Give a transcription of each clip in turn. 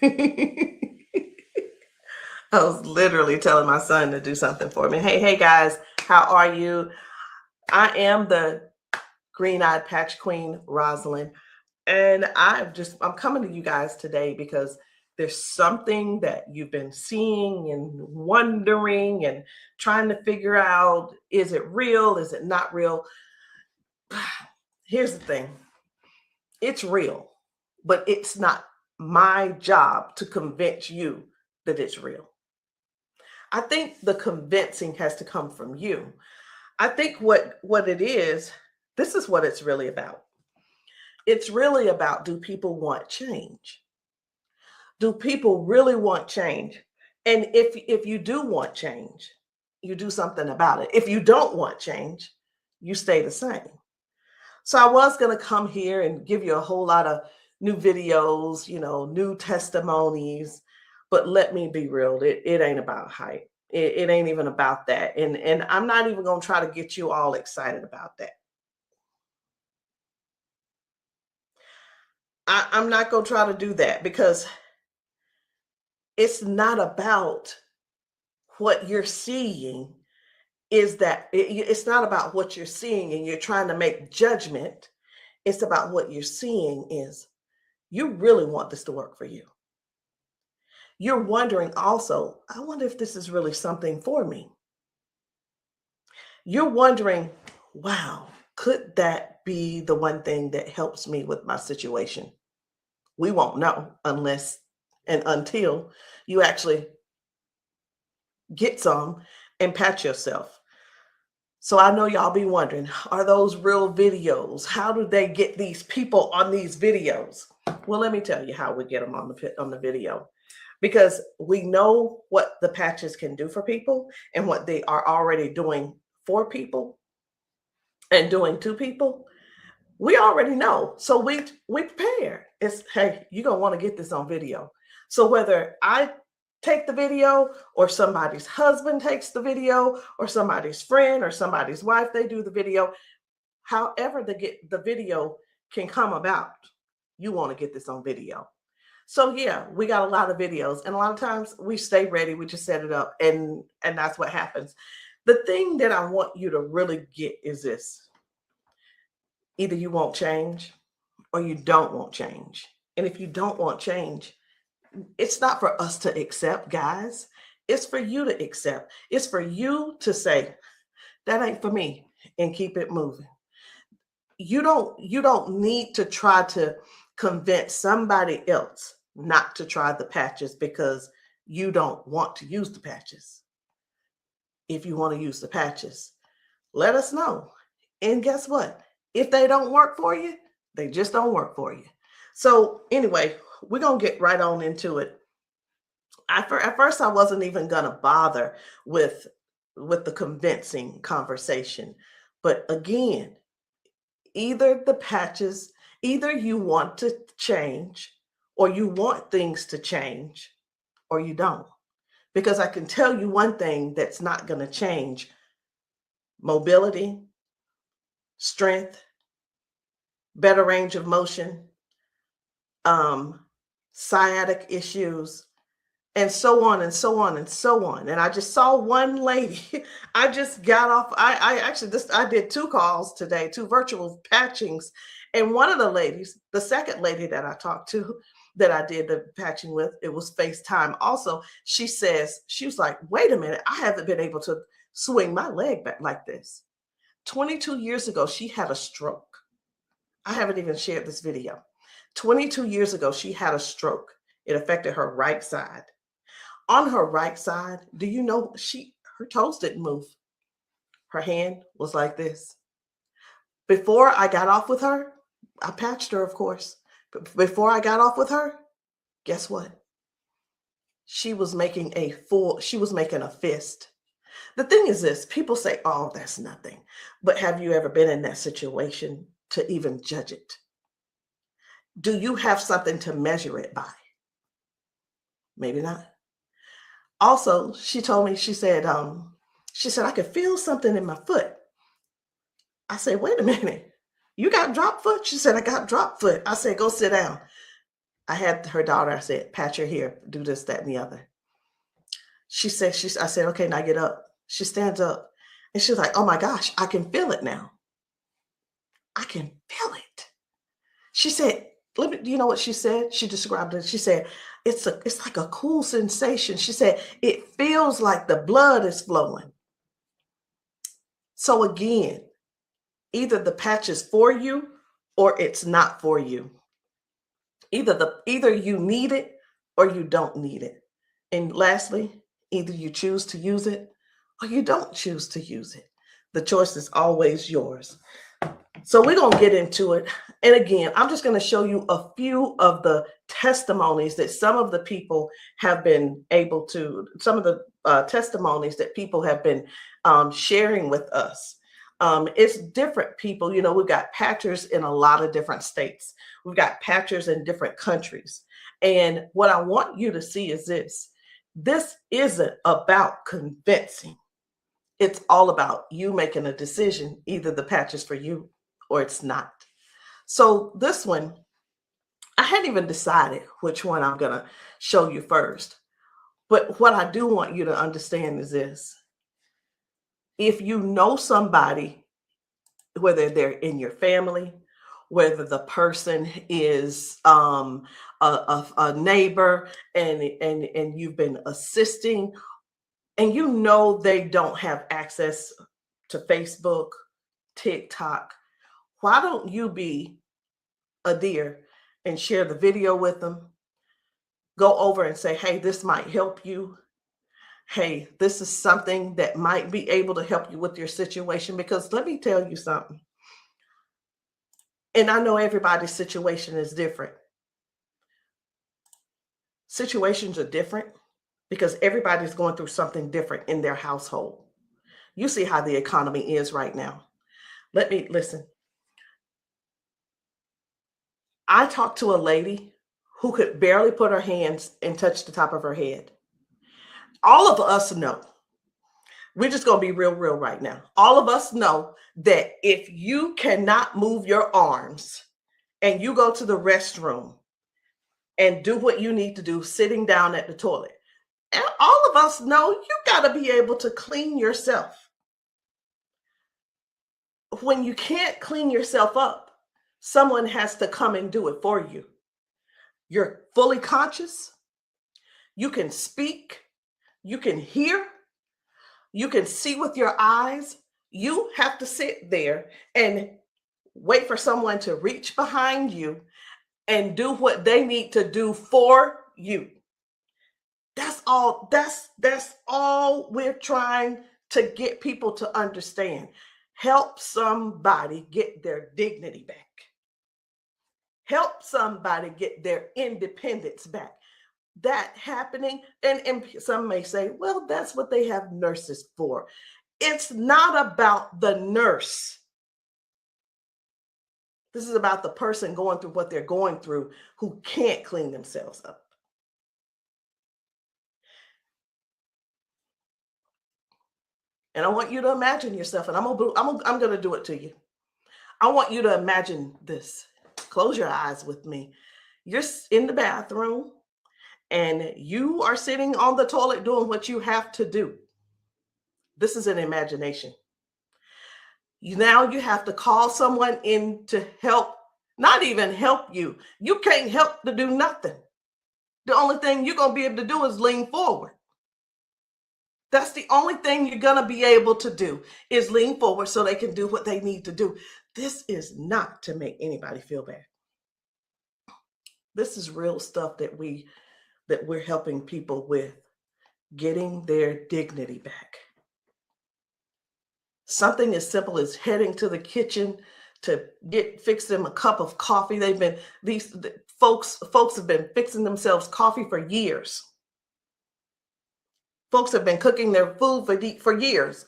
I was literally telling my son to do something for me. Hey guys, how are you? I am the green-eyed patch queen, Rosalind, and I'm coming to you guys today because there's something that you've been seeing and wondering and trying to figure out, is it real? Is it not real? Here's the thing. It's real, but it's not my job to convince you that it's real. I think the convincing has to come from you. I think what it is, this is what it's really about. It's really about, do people want change? Do people really want change? And if you do want change, you do something about it. If you don't want change, you stay the same. So I was going to come here and give you a whole lot of new videos, new testimonies, but let me be real, it ain't about hype. It ain't even about that. And I'm not even going to try to get you all excited about that. I'm not going to try to do that because it's not about what you're seeing. It's not about what you're seeing and you're trying to make judgment. It's about what you're seeing is you really want this to work for you. You're wondering also, I wonder if this is really something for me. You're wondering, wow, could that be the one thing that helps me with my situation? We won't know unless and until you actually get some and pat yourself. So I know y'all be wondering, are those real videos? How do they get these people on these videos? Well, let me tell you how we get them on the video. Because we know what the patches can do for people and what they are already doing for people and doing to people. We already know. So we prepare. It's, hey, you're going to want to get this on video. So whether I take the video or somebody's husband takes the video or somebody's friend or somebody's wife, they do the video, however the video can come about, you want to get this on video. So yeah, we got a lot of videos, and a lot of times we stay ready. We just set it up, and that's what happens. The thing that I want you to really get is this: either you won't change, or you don't want change. And if you don't want change, it's not for us to accept, guys. It's for you to accept. It's for you to say, that ain't for me, and keep it moving. You don't need to try to convince somebody else not to try the patches because you don't want to use the patches. If you want to use the patches, let us know. And guess what? If they don't work for you, they just don't work for you. So anyway, we're going to get right on into it. At first, I wasn't even going to bother with the convincing conversation. But again, either the patches, either you want to change or you want things to change or you don't. Because I can tell you one thing that's not going to change: mobility, strength, better range of motion, sciatic issues, and so on and so on and so on. And I just saw one lady. I just got off. I did 2 calls today, 2 virtual patchings. And one of the ladies, the second lady that I talked to, that I did the patching with, it was FaceTime also. She was like, wait a minute, I haven't been able to swing my leg back like this. 22 years ago, she had a stroke. I haven't even shared this video. 22 years ago, she had a stroke. It affected her right side. On her right side, do you know her toes didn't move? Her hand was like this. Before I got off with her, I patched her, of course. But before I got off with her, guess what? She was making a fist. The thing is this: people say, oh, that's nothing. But have you ever been in that situation to even judge it? Do you have something to measure it by? Maybe not. Also, she told me, she said, I could feel something in my foot. I said, wait a minute, you got drop foot? She said, I got drop foot. I said, go sit down. I had her daughter, I said, pat your hair, do this, that, and the other. I said, okay, now get up. She stands up and she's like, oh my gosh, I can feel it now. I can feel it. She said, do you know what she said? She described it. She said, it's like a cool sensation. She said, it feels like the blood is flowing. So again, either the patch is for you or it's not for you. Either you need it or you don't need it. And lastly, either you choose to use it or you don't choose to use it. The choice is always yours. So we're going to get into it. And again, I'm just going to show you a few of the testimonies that some of the people have been able to, some of the testimonies that people have been sharing with us. It's different people. You know, we've got patchers in a lot of different states. We've got patchers in different countries. And what I want you to see is this. This isn't about convincing. It's all about you making a decision. Either the patch is for you or it's not. So this one, I hadn't even decided which one I'm going to show you first. But what I do want you to understand is this. If you know somebody, whether they're in your family, whether the person is a neighbor and you've been assisting, and you know they don't have access to Facebook, TikTok, why don't you be a dear and share the video with them? Go over and say, hey, this might help you. Hey, this is something that might be able to help you with your situation. Because let me tell you something. And I know everybody's situation is different. Situations are different because everybody's going through something different in their household. You see how the economy is right now. Listen. I talked to a lady who could barely put her hands and touch the top of her head. All of us know, we're just going to be real right now. All of us know that if you cannot move your arms and you go to the restroom and do what you need to do sitting down at the toilet, and all of us know you got to be able to clean yourself. When you can't clean yourself up, someone has to come and do it for you. You're fully conscious. You can speak. You can hear. You can see with your eyes. You have to sit there and wait for someone to reach behind you and do what they need to do for you. That's all. That's all we're trying to get people to understand. Help somebody get their dignity back. Help somebody get their independence back. That happening, and some may say, well, that's what they have nurses for. It's not about the nurse. This is about the person going through what they're going through who can't clean themselves up. And I want you to imagine yourself, and I'm going to do it to you. I want you to imagine this. Close your eyes with me. You're in the bathroom and you are sitting on the toilet doing what you have to do. This is an imagination. Now you have to call someone in to help, not even help you. You can't help to do nothing. The only thing you're going to be able to do is lean forward. That's the only thing you're going to be able to do is lean forward so they can do what they need to do. This is not to make anybody feel bad. This is real stuff that we're helping people with, getting their dignity back. Something as simple as heading to the kitchen to fix them a cup of coffee. These folks have been fixing themselves coffee for years. Folks have been cooking their food for years.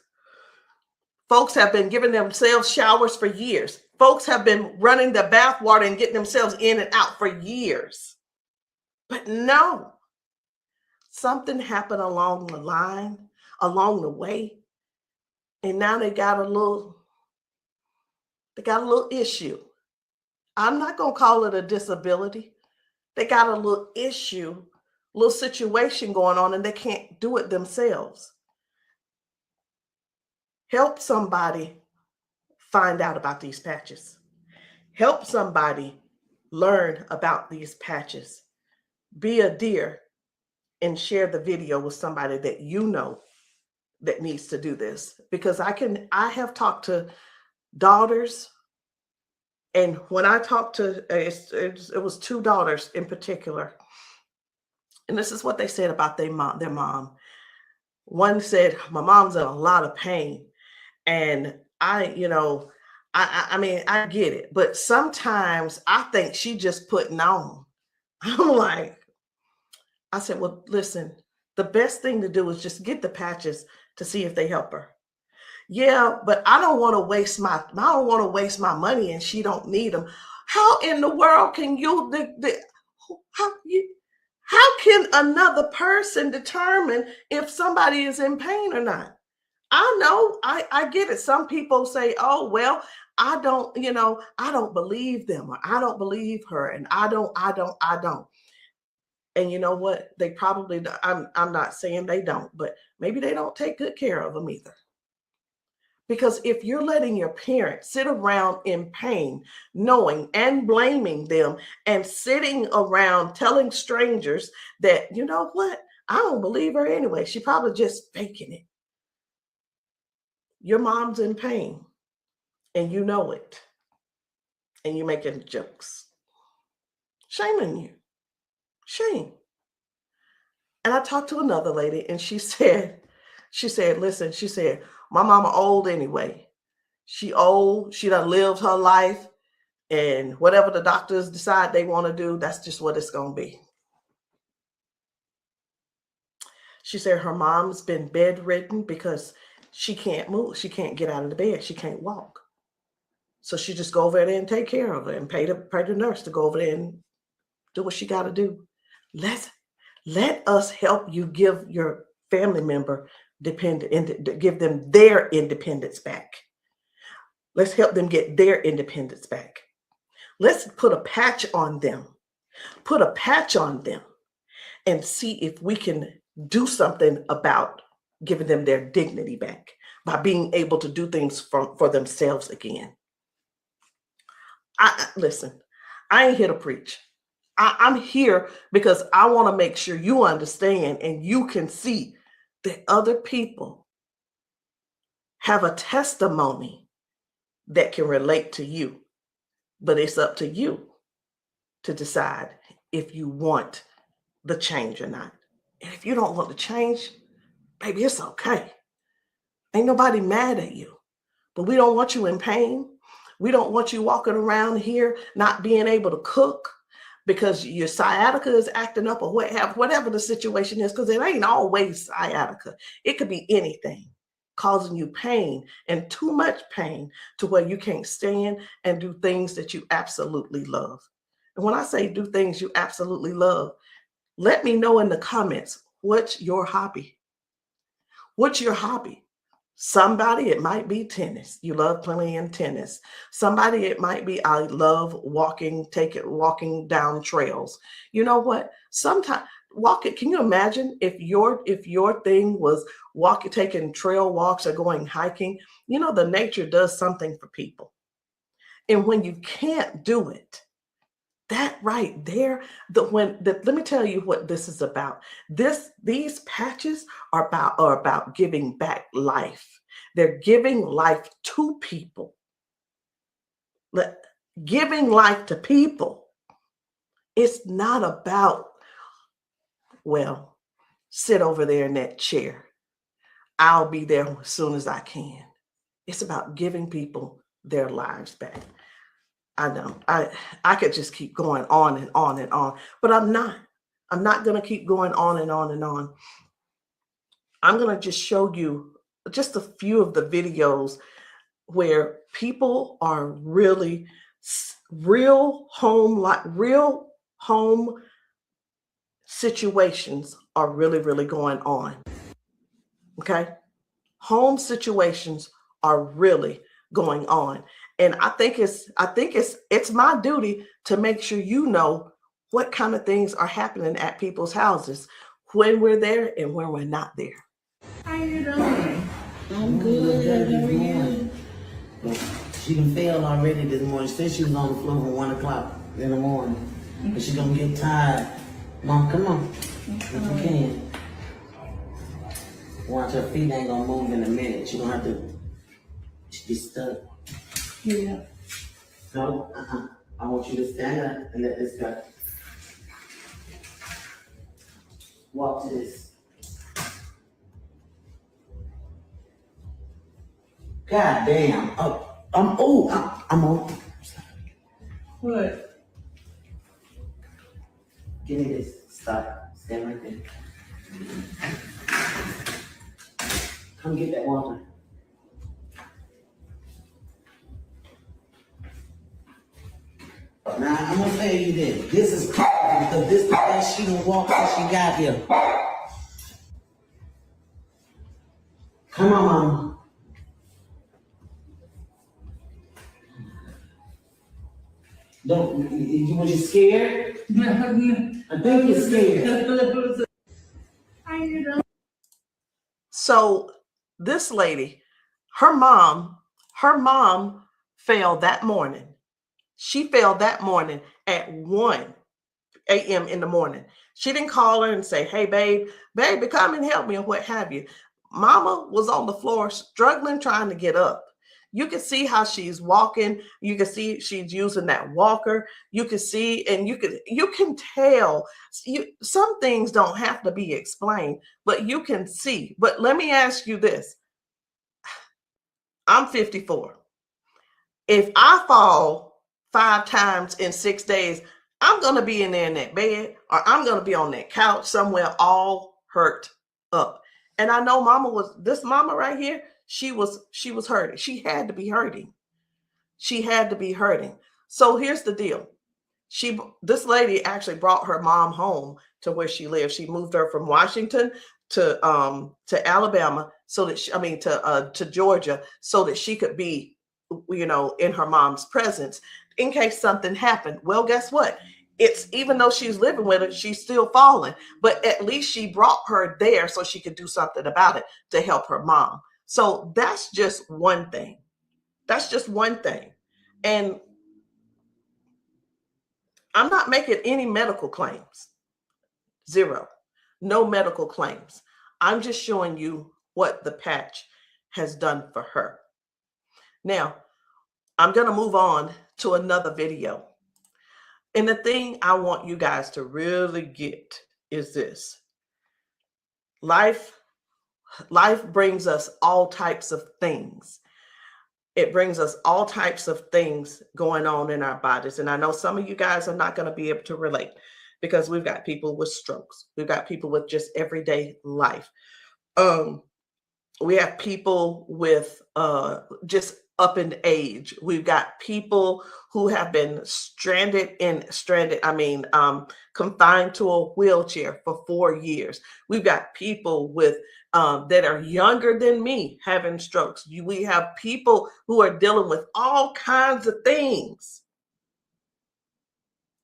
Folks have been giving themselves showers for years. Folks have been running the bath water and getting themselves in and out for years. But no, something happened along the line, along the way, and now they got a little issue. I'm not going to call it a disability They got a little issue, little situation going on, and they can't do it themselves. Help somebody find out about these patches. Help somebody learn about these patches. Be a dear and share the video with somebody that you know that needs to do this. Because I have talked to daughters, and when I talked to, it was two daughters in particular, and this is what they said about their mom. One said, my mom's in a lot of pain. And I mean, I get it, but sometimes I think she just putting on. I'm like, I said, well, listen, the best thing to do is just get the patches to see if they help her. Yeah, but I don't want to waste my money and she don't need them. How in the world can how you how can another person determine if somebody is in pain or not? I know, I get it. Some people say, oh, well, I don't believe them, or I don't believe her, and I don't. And you know what? They probably, I'm not saying they don't, but maybe they don't take good care of them either. Because if you're letting your parents sit around in pain, knowing and blaming them, and sitting around telling strangers that, you know what, I don't believe her anyway, she probably just faking it. Your mom's in pain and you know it, and you're making jokes. Shame on you. Shame. And I talked to another lady and listen, she said, my mama old anyway. She old, she done lived her life, and whatever the doctors decide they want to do, that's just what it's going to be. She said her mom's been bedridden because she can't move. She can't get out of the bed. She can't walk. So she just go over there and take care of her and pay the nurse to go over there and do what she got to do. Let us help you give your family member give them their independence back. Let's help them get their independence back. Let's put a patch on them. Put a patch on them and see if we can do something about giving them their dignity back by being able to do things for themselves again. Listen, I ain't here to preach. I'm here because I want to make sure you understand and you can see that other people have a testimony that can relate to you. But it's up to you to decide if you want the change or not. And if you don't want the change, baby, it's okay. Ain't nobody mad at you. But we don't want you in pain. We don't want you walking around here not being able to cook because your sciatica is acting up, or whatever the situation is, because it ain't always sciatica. It could be anything causing you pain, and too much pain to where you can't stand and do things that you absolutely love. And when I say do things you absolutely love, let me know in the comments, what's your hobby? What's your hobby? Somebody, it might be tennis. You love playing tennis. Somebody, it might be, I love walking down trails. You know what? Sometimes walking, can you imagine if your thing was taking trail walks or going hiking? You know, the nature does something for people. And when you can't do it, that right there, let me tell you what this is about. These patches are about giving back life. They're giving life to people. Giving life to people. It's not about, well, sit over there in that chair. I'll be there as soon as I can. It's about giving people their lives back. I know I could just keep going on and on and on, but I'm not going to keep going on and on and on. I'm going to just show you just a few of the videos where people are really real home situations are really going on. Okay? Home situations are really going on. And I think it's my duty to make sure you know what kind of things are happening at people's houses when we're there and when we're not there. How you doing? I'm good. How are you? She done failed already this morning. She said she was on the floor from 1 o'clock in the morning. But she gonna get tired. Mom, come on. If you can. Watch, her feet ain't gonna move in a minute. She gonna have to be stuck. Yeah. No, I want you to stand up and let this go. Walk to this. God damn. I'm on. What? Give me this. Stop. Stand right there. Come get that water. Now, I'm gonna tell you this. This is crazy because this is the best she done walked since she got here. Come on, Mama. Don't, was you scared? I think you're scared. How you doing? So this lady, her mom fell that morning. She fell that morning at 1 a.m. in the morning. She didn't call her and say, hey, baby, come and help me, or what have you. Mama was on the floor struggling, trying to get up. You can see how she's walking. You can see she's using that walker. You can see, and you can tell. Some things don't have to be explained, but you can see. But let me ask you this. I'm 54. If I fall 5 times in 6 days, I'm going to be in there in that bed, or I'm going to be on that couch somewhere all hurt up. And I know this mama right here, she was hurting. She had to be hurting. She had to be hurting. So here's the deal. This lady actually brought her mom home to where she lived. She moved her from Washington to Alabama to Georgia, so that she could be, in her mom's presence in case something happened. Well, guess what? It's, even though she's living with her, she's still falling, but at least she brought her there so she could do something about it to help her mom. So that's just one thing. That's just one thing. And I'm not making any medical claims. Zero. No medical claims. I'm just showing you what the patch has done for her. Now, I'm going to move on to another video. And the thing I want you guys to really get is this. Life brings us all types of things. It brings us all types of things going on in our bodies. And I know some of you guys are not going to be able to relate, because we've got people with strokes. We've got people with just everyday life. We have people with just up in age. We've got people who have been confined to a wheelchair for 4 years. We've got people with that are younger than me having strokes. We have people who are dealing with all kinds of things,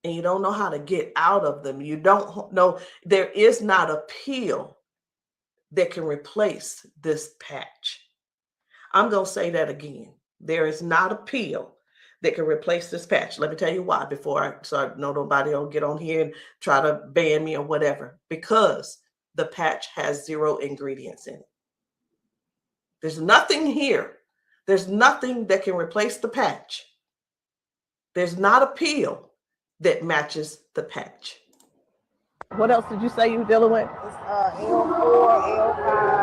and you don't know how to get out of them. You don't know. There is not a pill that can replace this patch. I'm going to say that again. There is not a pill that can replace this patch. Let me tell you why, so I know nobody will get on here and try to ban me or whatever. Because the patch has 0 ingredients in it. There's nothing here. There's nothing that can replace the patch. There's not a pill that matches the patch. What else did you say you were dealing with? It's L4,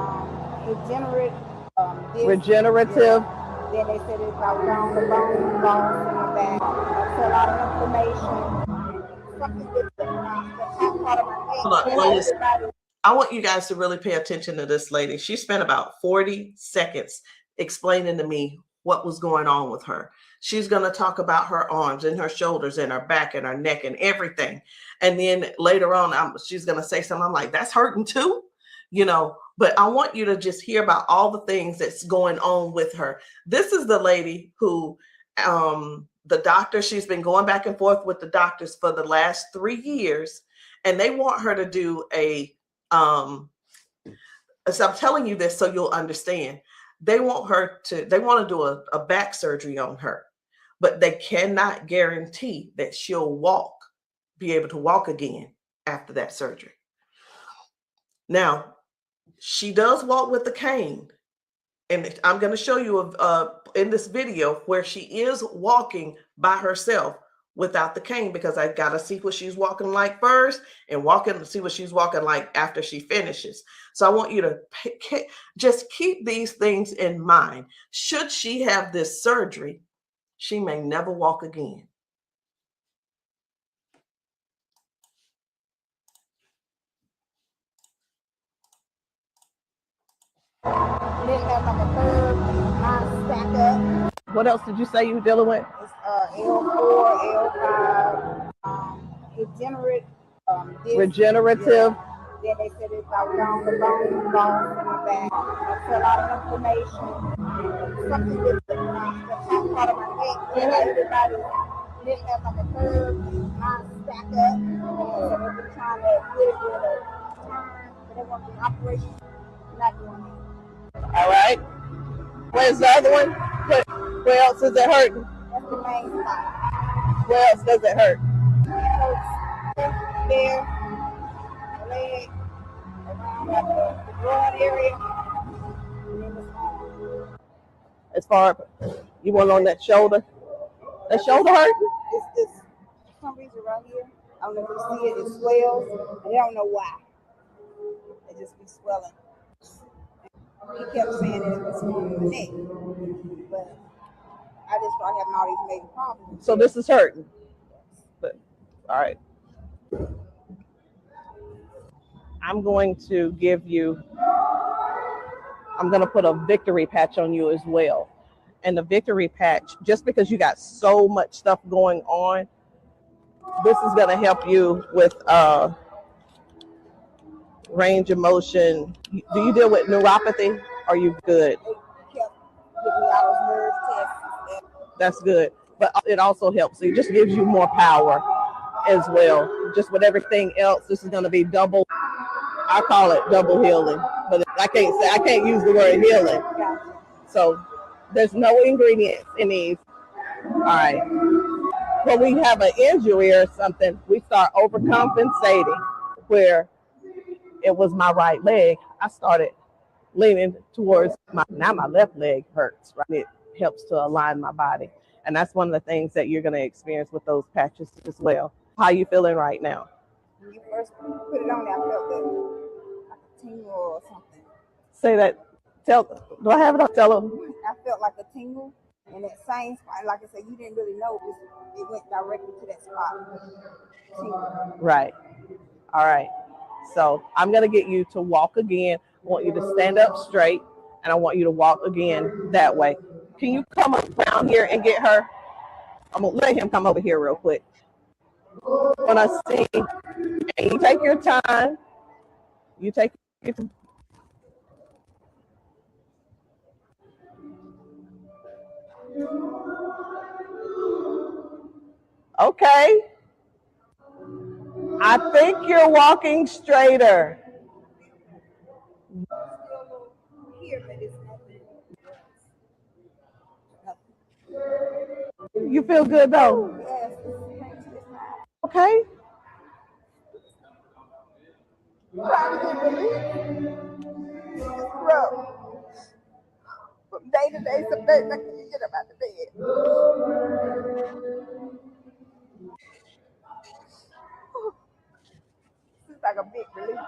L5, Regenerative. Yeah. Then they said it's about down the bone, bones in the back. That's a lot of inflammation. Something that's part of my head. I want you guys to really pay attention to this lady. She spent about 40 seconds explaining to me what was going on with her. She's going to talk about her arms and her shoulders and her back and her neck and everything. And then later on, she's going to say something. I'm like, that's hurting too, but I want you to just hear about all the things that's going on with her. This is the lady who the doctor, she's been going back and forth with the doctors for the last 3 years, and they want her to do a so I'm telling you this so you'll understand. They want to do a back surgery on her, but they cannot guarantee that she'll be able to walk again after that surgery. Now, she does walk with a cane, and I'm going to show you in this video where she is walking by herself without the cane, because I got to see what she's walking like first and see what she's walking like after she finishes. So I want you to just keep these things in mind. Should she have this surgery, she may never walk again. Then have like a curve, mine stack up. What else did you say you were dealing with? It's L4, L5, regenerative. Yeah. Then they said it's like down the bone in the back. That's a lot of inflammation. Something with the top part of my neck. And everybody didn't have like a curve, mine stack up. So they've been trying to get it with a turn, but they want the operation. Not doing it. All right. Where's the other one? Where else is it hurting? That's the main spot. Where else does it hurt? It hurts there, leg, around like the broad area, and then the arm. As far you want on that shoulder? That shoulder hurt? It's this, for some reason right here. I don't know if you see it, it swells, and they don't know why. It just be swelling. He kept saying that it was from the neck, but I just started having all these major problems. So this is hurting. But, all right. I'm going to put a victory patch on you as well. And the victory patch, just because you got so much stuff going on, this is going to help you with range of motion. Do you deal with neuropathy? Are you good? They kept giving me all those nerve tests. That's good. But it also helps. It just gives you more power as well. Just with everything else, this is going to be double. I call it double healing, but I can't use the word healing. So there's no ingredients in these. All right. When we have an injury or something, we start overcompensating. Where it was my right leg, I started leaning towards my left leg hurts, right? It helps to align my body. And that's one of the things that you're going to experience with those patches as well. How are you feeling right now? When you first put it on there, I felt like a tingle or something. Say that. Do I have it up? Tell them. I felt like a tingle, and that same spot, like I said, you didn't really know it went directly to that spot. Tingle. Right. All right. So I'm going to get you to walk again. I want you to stand up straight, and I want you to walk again that way. Can you come up down here and get her? I'm going to let him come over here real quick. When I sing, and you take your time. You take your time. Okay. I think you're walking straighter. You feel good though? Okay. From day to day, some days I can't get up out of bed. It's like a big relief,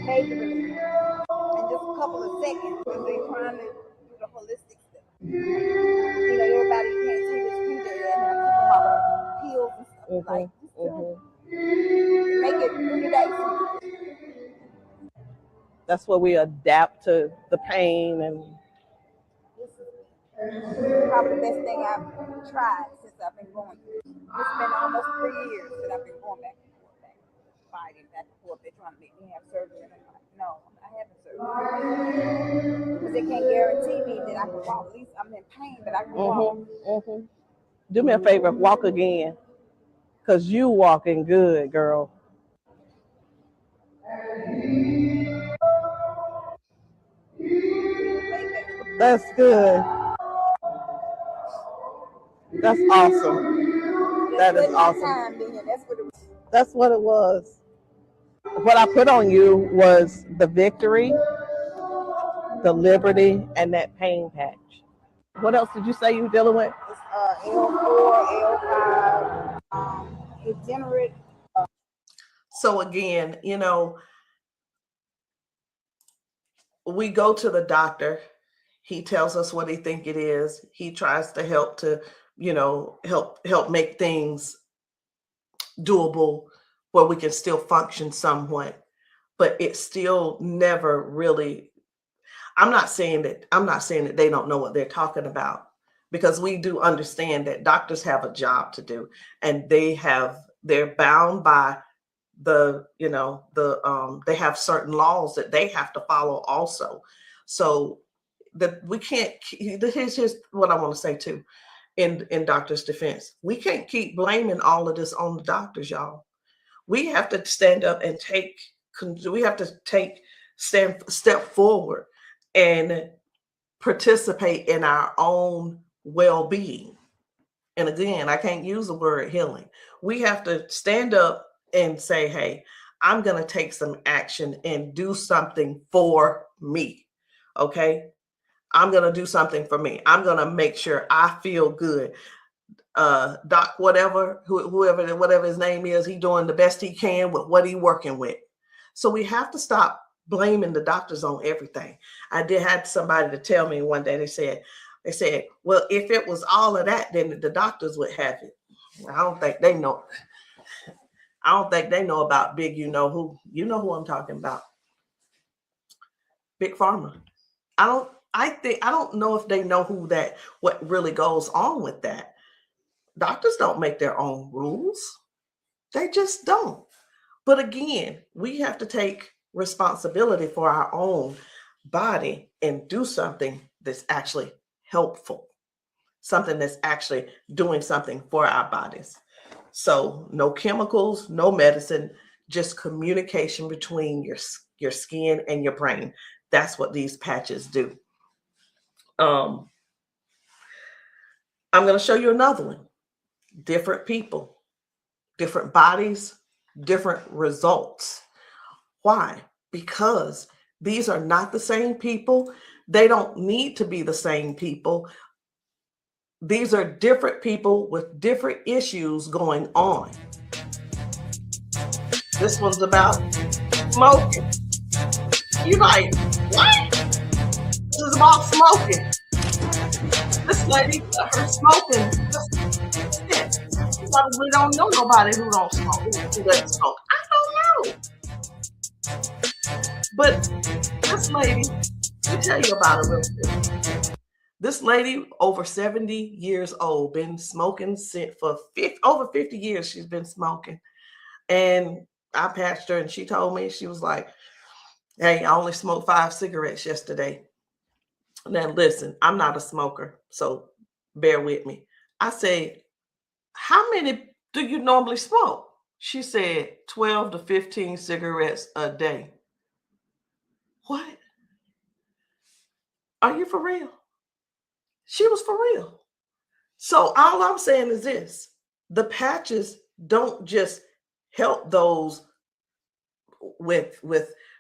major relief, in just a couple of seconds because they're trying to do the holistic stuff. You know, everybody can't see this future yet, and I keep them all the pills and stuff like make it 3 days. That's where we adapt to the pain and. This is probably the best thing I've tried since I've been going through. It's been almost 3 years that I've been going back and forth, fighting back and forth. They're trying to make me have surgery, and I'm like, no, I'm not having surgery because they can't guarantee me that I can walk. At least I'm in pain, but I can walk. Do me a favor, walk again, because you walking good, girl. That's good. That's awesome. That is awesome. That's what it was. What I put on you was the victory, the liberty, and that pain patch. What else did you say you were dealing with? It's L4, L5, degenerate. So again, we go to the doctor. He tells us what he think it is. He tries to help help make things doable where we can still function somewhat, but it's still never really. I'm not saying that they don't know what they're talking about, because we do understand that doctors have a job to do, and they're bound by they have certain laws that they have to follow also. So that we can't. Here's what I want to say too. In doctors' defense, we can't keep blaming all of this on the doctors, y'all. We have to stand up and step forward and participate in our own well-being. And again, I can't use the word healing. We have to stand up and say, hey, I'm going to take some action and do something for me. Okay. I'm going to do something for me. I'm going to make sure I feel good. Doc, whatever his name is, he's doing the best he can with what he's working with. So we have to stop blaming the doctors on everything. I had somebody to tell me one day, they said, well, if it was all of that, then the doctors would have it. I don't think they know. I don't think they know about big, you know who I'm talking about. Big Pharma. I don't know if they know what really goes on with that. Doctors don't make their own rules. They just don't. But again, we have to take responsibility for our own body and do something that's actually helpful, something that's actually doing something for our bodies. So no chemicals, no medicine, just communication between your skin and your brain. That's what these patches do. I'm going to show you another one. Different people, different bodies, different results. Why? Because these are not the same people. They don't need to be the same people. These are different people with different issues going on. This one's about smoking. You're like, what? This is about smoking. This lady, her smoking. You probably don't know nobody who don't smoke, who doesn't smoke. I don't know. But this lady, let me tell you about her real quick. This lady, over 70 years old, been smoking for over 50 years. She's been smoking. And I patched her, and she told me, she was like, hey, I only smoked 5 cigarettes yesterday. Now, listen, I'm not a smoker, so bear with me. I said, how many do you normally smoke? She said 12 to 15 cigarettes a day. What? Are you for real? She was for real. So all I'm saying is this: the patches don't just help those with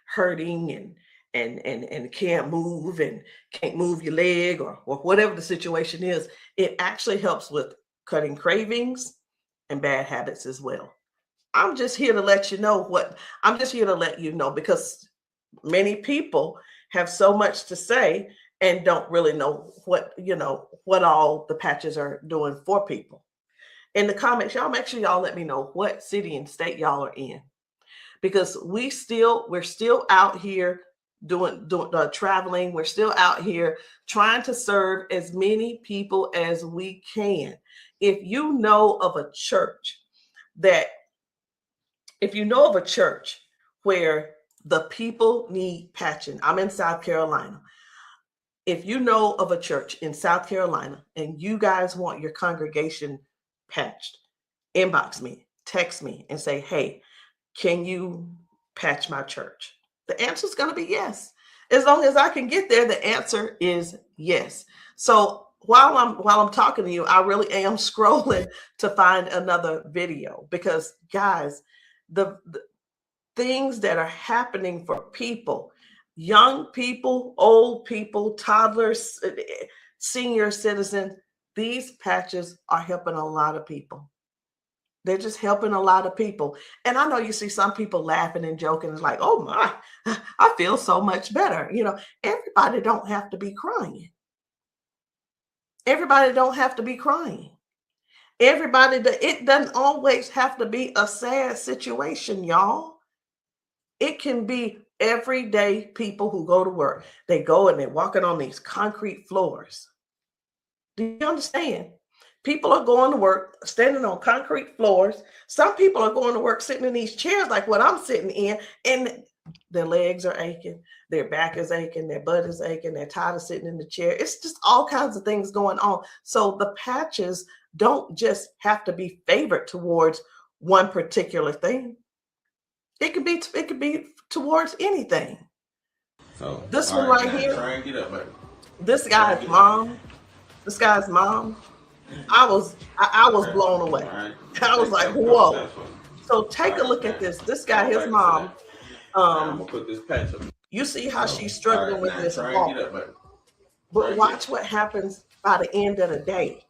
hurting and can't move and can't move your leg or whatever the situation is. It actually helps with cutting cravings and bad habits as well. I'm just here to let you know because many people have so much to say and don't really know what all the patches are doing for people. In the comments, y'all make sure y'all let me know what city and state y'all are in, because we're still out here doing traveling. We're still out here trying to serve as many people as we can. If you know of a church where the people need patching, I'm in South Carolina. if you know of a church in South Carolina and you guys want your congregation patched, inbox me, text me, and say, hey, can you patch my church? The answer is going to be yes. As long as I can get there, the answer is yes. So while I'm talking to you, I really am scrolling to find another video, because guys, the things that are happening for people, young people, old people, toddlers, senior citizens, these patches are helping a lot of people. They're just helping a lot of people. And I know you see some people laughing and joking. It's like, oh my, I feel so much better. You know, everybody don't have to be crying. Everybody don't have to be crying. It doesn't always have to be a sad situation, y'all. It can be everyday people who go to work. They go and they're walking on these concrete floors. Do you understand? People are going to work standing on concrete floors. Some people are going to work sitting in these chairs like what I'm sitting in, and their legs are aching, their back is aching, their butt is aching, they're tired of sitting in the chair. It's just all kinds of things going on. So the patches don't just have to be favored towards one particular thing. It could be towards anything. So this one right here, try and get up, baby. This guy's mom, I was blown away. Right. I was like, whoa. So take a look at this. This guy, his mom, I'm gonna put this patch up. you see how she's struggling with this try walk. and get up, baby. But watch what happens by the end of the day.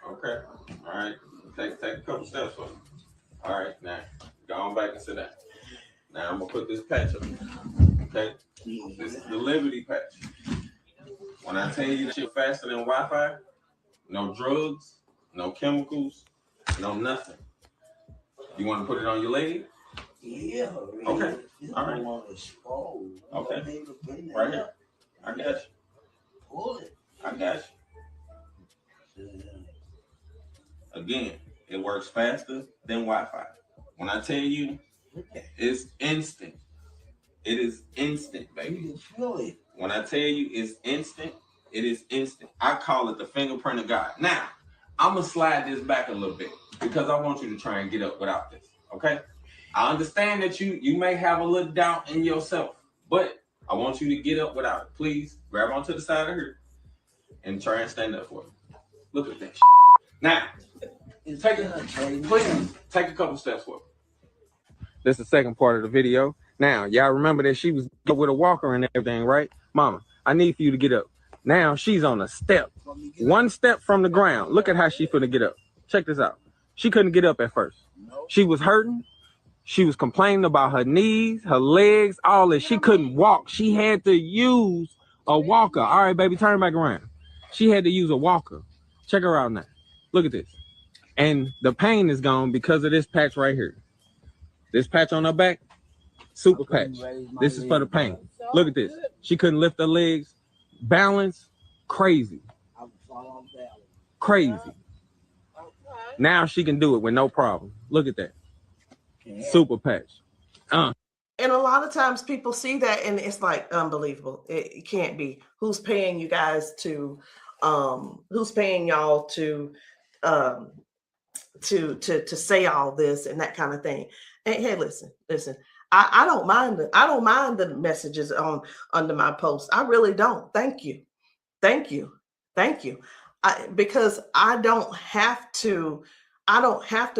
Okay. All right. Take a couple steps for me. All right. Now go on back and sit down. Now I'm gonna put this patch up. Okay. This is the Liberty patch. When I tell you that you're faster than Wi-Fi, no drugs, no chemicals, no nothing. You want to put it on your leg? Yeah. Okay. All right. Okay. Right here. I got you. Pull it. I got you. Again, it works faster than Wi-Fi. When I tell you, it's instant. It is instant, baby. You can feel it. When I tell you it's instant, it is instant. I call it the fingerprint of God. Now, I'm going to slide this back a little bit because I want you to try and get up without this, okay? I understand that you may have a little doubt in yourself, but I want you to get up without it. Please grab onto the side of her and try and stand up for me. Look at that shit. Now, please take a couple steps for me. This is the second part of the video. Now, y'all remember that she was with a walker and everything, right? Mama, I need for you to get up. Now she's on a step. One step from the ground. Look at how she finna get up. Check this out. She couldn't get up at first. She was hurting. She was complaining about her knees, her legs, all that. She couldn't walk. She had to use a walker. All right, baby, turn back around. She had to use a walker. Check her out now. Look at this. And the pain is gone because of this patch right here. This patch on her back, super patch. This is for the pain. Look at this. She couldn't lift her legs. Balance, crazy. Crazy. Now she can do it with no problem. Look at that. Super patch. And a lot of times people see that and it's like unbelievable. It can't be. Who's paying you guys to who's paying y'all to say all this and that kind of thing. And hey, listen. I don't mind the messages under my post. I really don't. Thank you. Because I don't have to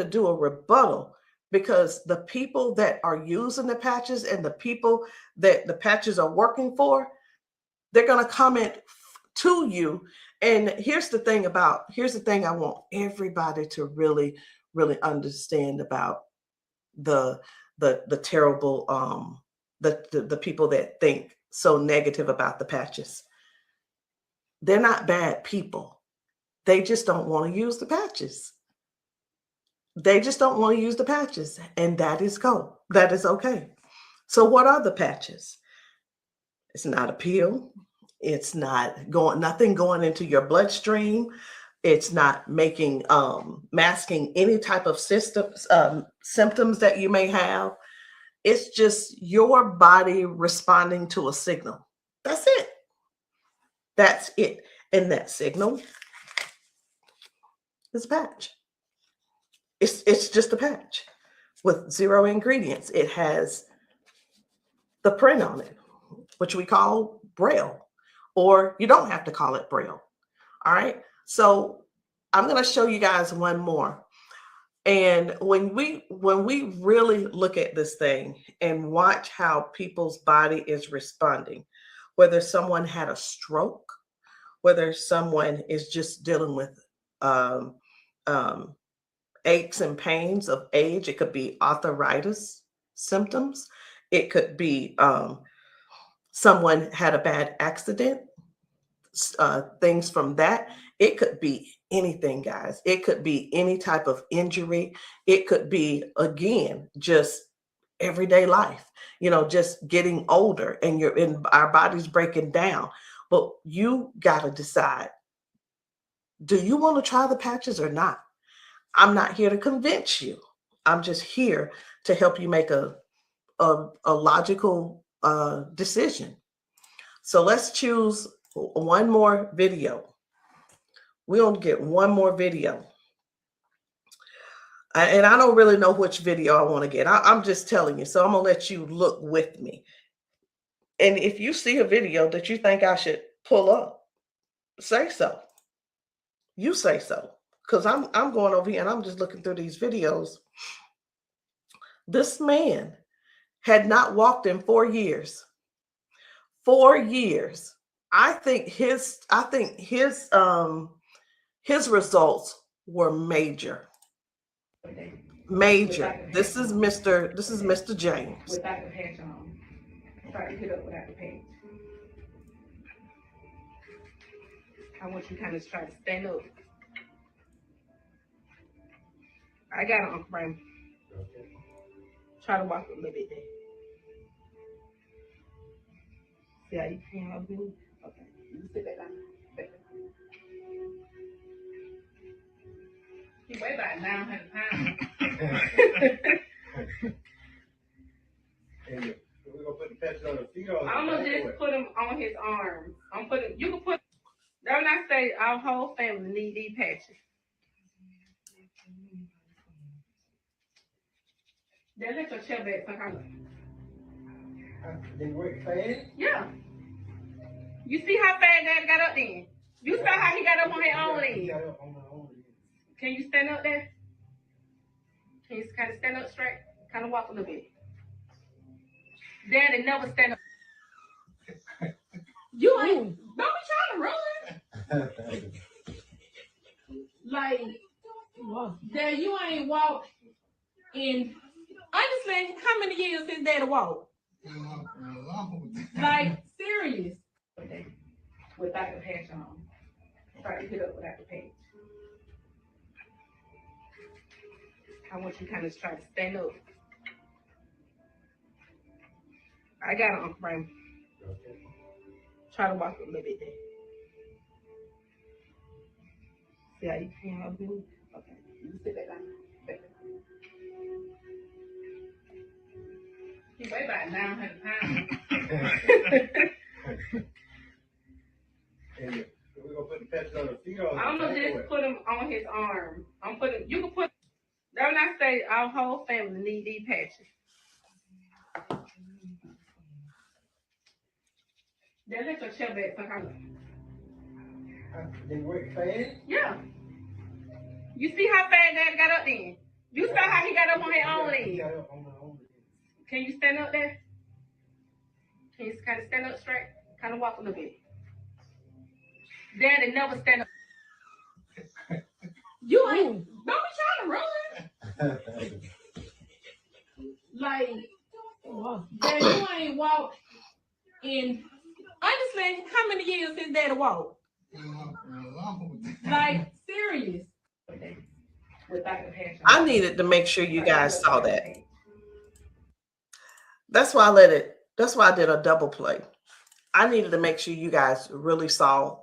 do a rebuttal, because the people that are using the patches and the people that the patches are working for, they're going to comment to you. And here's the thing I want everybody to really, really understand about the terrible, the people that think so negative about the patches. They're not bad people. They just don't want to use the patches. And that is cool. That is okay. So what are the patches? It's not a pill. It's not nothing going into your bloodstream. It's not masking any type of symptoms that you may have. It's just your body responding to a signal. That's it. That's it. And that signal is a patch. It's just a patch with 0 ingredients. It has the print on it, which we call Braille, or you don't have to call it Braille. All right. So I'm going to show you guys one more. And when we really look at this thing and watch how people's body is responding, whether someone had a stroke, whether someone is just dealing with aches and pains of age, it could be arthritis symptoms, it could be someone had a bad accident, things from that. It could be anything, guys. It could be any type of injury. It could be, again, just everyday life, just getting older and our body's breaking down. But you got to decide, do you want to try the patches or not? I'm not here to convince you. I'm just here to help you make a logical decision. So let's choose one more video. We're going to get one more video. And I don't really know which video I want to get. I'm just telling you. So I'm going to let you look with me. And if you see a video that you think I should pull up, say so. You say so. Because I'm going over here and I'm just looking through these videos. This man had not walked in 4 years. 4 years. I think his results were major. Major. This is Mr. James. Without the patch on. Try to get up without the patch. I want you to kind of try to stand up. I got it, Uncle Brian. Try to walk a little bit there. See how you can up here? Okay. You sit back down. Back down. He weigh about 900 pounds. We're gonna put the patches on the feet or I'm gonna just put them on his arms. You can put, don't I say our whole family need these patches. Then let your chair back some They work fast? Yeah. You see how fast Daddy got up then? You saw how he got up on his own leg. Can you stand up there? Can you kind of stand up straight? Kind of walk a little bit. Daddy never stand up. You ain't, don't be trying to run. Like, Dad, you ain't walked in, honestly, how many years since Daddy walked? Like, serious. Without the patch on. Try to get up without the patch. I want you to kind of try to stand up. I got it, Uncle Brian. Try to walk a little bit there. See how you can up here? Okay. You sit back down. Back down. He weigh about 900 pounds. We're gonna put the patches on the feet or I'm gonna just put them on his arm. You can put, don't I say our whole family need these patches. Then let your chair back some They work fast? Yeah. You see how fast Daddy got up then? You saw how he got up on his own leg. Can you stand up there? Can you kind of stand up straight? Kind of walk a little bit. Daddy never stand up. You ain't, don't be trying to run. Like, Daddy, you ain't walked in, honestly, how many years since Daddy walked? Like, serious. Without the patch on. I needed to make sure you guys saw that. That's why I did a double play. I needed to make sure you guys really saw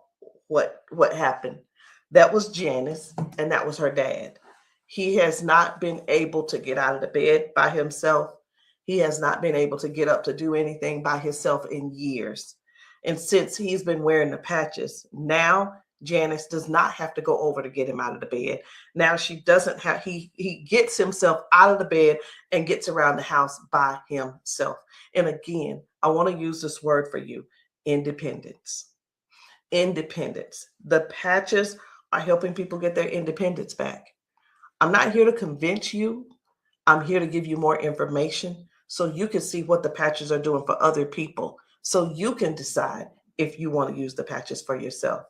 what happened. That was Janice, and that was her dad. He has not been able to get out of the bed by himself. He has not been able to get up to do anything by himself in years. And since he's been wearing the patches, now Janice does not have to go over to get him out of the bed. Now she doesn't have, he gets himself out of the bed and gets around the house by himself. And again, I want to use this word for you, independence. Independence. The patches are helping people get their independence back. I'm not here to convince you. I'm here to give you more information so you can see what the patches are doing for other people, so you can decide if you want to use the patches for yourself.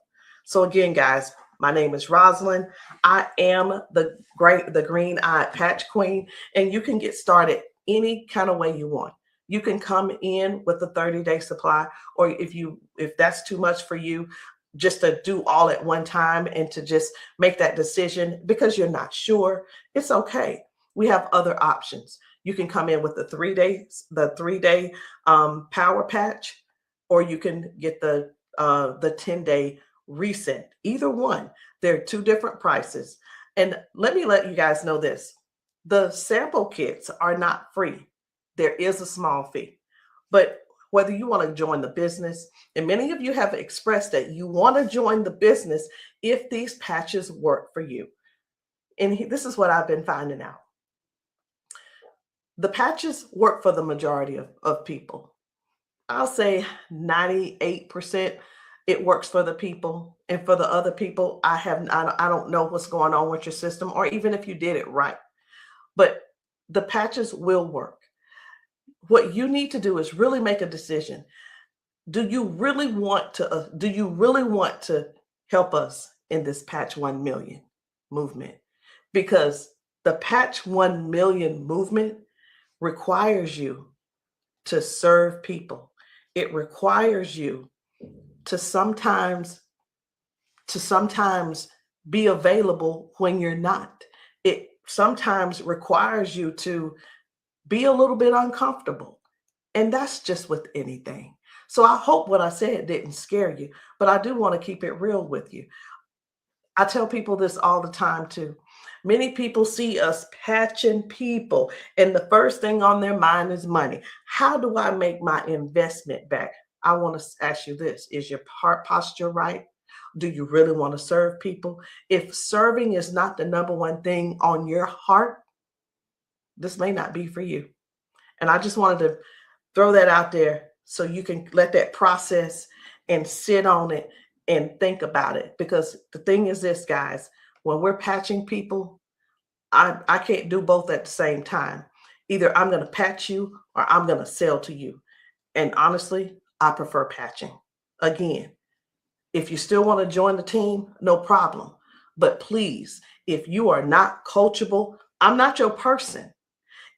So again, guys, my name is Rosalind. I am the green-eyed patch queen, and you can get started any kind of way you want. You can come in with a 30-day supply, or if that's too much for you, just to do all at one time and to just make that decision because you're not sure, it's okay. We have other options. You can come in with the 3-day power patch, or you can get the 10-day reset. Either one. There are two different prices. And let me let you guys know this. The sample kits are not free. There is a small fee. But whether you want to join the business, and many of you have expressed that you want to join the business if these patches work for you. And this is what I've been finding out. The patches work for the majority of people. I'll say 98% it works for the people. And for the other people, I don't know what's going on with your system, or even if you did it right. But the patches will work. What you need to do is really make a decision. Do you really want to help us in this Patch 1 Million movement? Because the Patch 1 Million movement requires you to serve people. It requires you to sometimes be available when you're not. It sometimes requires you to be a little bit uncomfortable. And that's just with anything. So I hope what I said didn't scare you, but I do want to keep it real with you. I tell people this all the time too. Many people see us patching people, and the first thing on their mind is money. How do I make my investment back? I want to ask you this. Is your heart posture right? Do you really want to serve people? If serving is not the number one thing on your heart, this may not be for you. And I just wanted to throw that out there so you can let that process and sit on it and think about it. Because the thing is this, guys, when we're patching people, I can't do both at the same time. Either I'm going to patch you or I'm going to sell to you. And honestly, I prefer patching. Again, if you still want to join the team, no problem. But please, if you are not coachable, I'm not your person.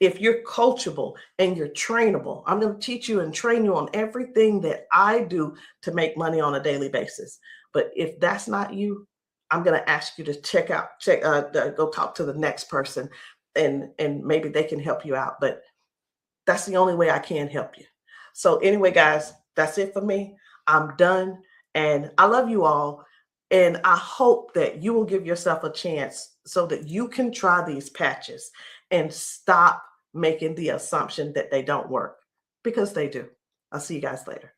If you're coachable and you're trainable, I'm going to teach you and train you on everything that I do to make money on a daily basis. But if that's not you, I'm going to ask you to go talk to the next person, and maybe they can help you out. But that's the only way I can help you. So anyway, guys, that's it for me. I'm done. And I love you all. And I hope that you will give yourself a chance so that you can try these patches and stop making the assumption that they don't work, because they do. I'll see you guys later.